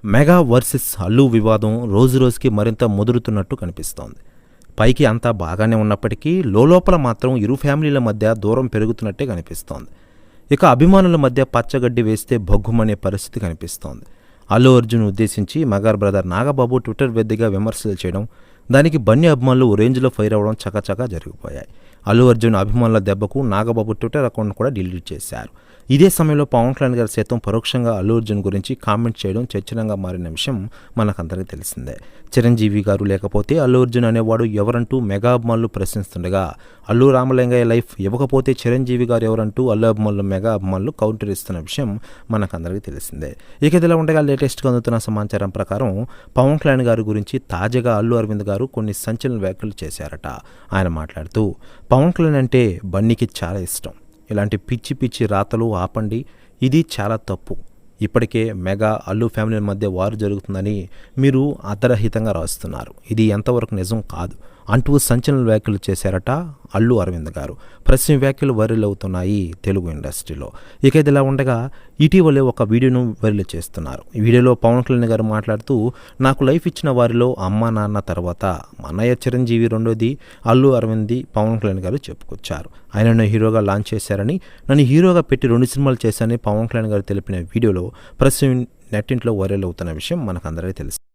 Mega versus Allu వివాదం రోజురోజుకి మరింత ముదురుతున్నట్టు కనిపిస్తోంది. పైకి అంతా బాగానే ఉన్నప్పటికీ లోలోపల మాత్రం ఇరు ఫ్యామిలీల మధ్య దూరం పెరుగుతున్నట్టే కనిపిస్తోంది. ఇక అభిమానుల మధ్య పచ్చగడ్డి వేస్తే భగ్గుమనే పరిస్థితి కనిపిస్తోంది. అల్లు అర్జున్ ఉద్దేశించి మెగా బ్రదర్ నాగబాబు ట్విట్టర్ వేదికగా విమర్శలు చేయడం, దానికి బన్నీ అభిమానులు ఓ రేంజ్లో ఫైర్ అవ్వడం చకచకా జరిగిపోయాయి. అల్లు అర్జున్ అభిమానుల దెబ్బకు నాగబాబు ట్విట్టర్ అకౌంట్ కూడా డిలీట్ చేశారు. ఇదే సమయంలో పవన్ కళ్యాణ్ గారు సైతం పరోక్షంగా అల్లు అర్జున్ గురించి కామెంట్ చేయడం చర్చనీయంగా మారిన విషయం మనకందరికీ తెలిసిందే. చిరంజీవి గారు లేకపోతే అల్లు అర్జున్ అనేవాడు ఎవరంటూ మెగా అభిమానులు ప్రశ్నిస్తుండగా, అల్లు రామలింగయ్య లైఫ్ ఇవ్వకపోతే చిరంజీవి గారు ఎవరంటూ అల్లు అభిమానులు మెగా అభిమానులు కౌంటర్ ఇస్తున్న విషయం మనకందరికీ తెలిసిందే. ఇక ఇదిలా ఉండగా లేటెస్ట్గా అందుతున్న సమాచారం ప్రకారం పవన్ కళ్యాణ్ గారి గురించి తాజాగా అల్లు అరవింద్ గారు కొన్ని సంచలన వ్యాఖ్యలు చేశారట. ఆయన మాట్లాడుతూ, పవన్ కళ్యాణ్ అంటే బన్నీకి చాలా ఇష్టం. ఇలాంటి పిచ్చి పిచ్చి రాతలు ఆపండి, ఇది చాలా తప్పు. ఇప్పటికే మెగా అల్లు ఫ్యామిలీల మధ్య వారు జరుగుతుందని మీరు అర్ధరహితంగా రాస్తున్నారు. ఇది ఎంతవరకు నిజం కాదు అంటూ సంచలన వ్యాఖ్యలు చేశారట అల్లు అరవింద్ గారు. ప్రస్తుతం వ్యాఖ్యలు వైరల్ అవుతున్నాయి తెలుగు ఇండస్ట్రీలో. ఇక ఇదిలా ఉండగా ఇటీవలే ఒక వీడియోను వైరల్ చేస్తున్నారు. ఈ వీడియోలో పవన్ కళ్యాణ్ గారు మాట్లాడుతూ, నాకు లైఫ్ ఇచ్చిన వారిలో అమ్మ నాన్న తర్వాత అన్నయ్య చిరంజీవి రెండోది, అల్లు అరవింద్ పవన్ కళ్యాణ్ గారు చెప్పుకొచ్చారు. ఆయనను హీరోగా లాంచ్ చేశారని, నన్ను హీరోగా పెట్టి 2 సినిమాలు చేశారని పవన్ కళ్యాణ్ గారు తెలిపిన వీడియోలో ప్రస్తుతం నెట్టింట్లో వైరల్ అవుతున్న విషయం మనకందరికీ తెలుసు.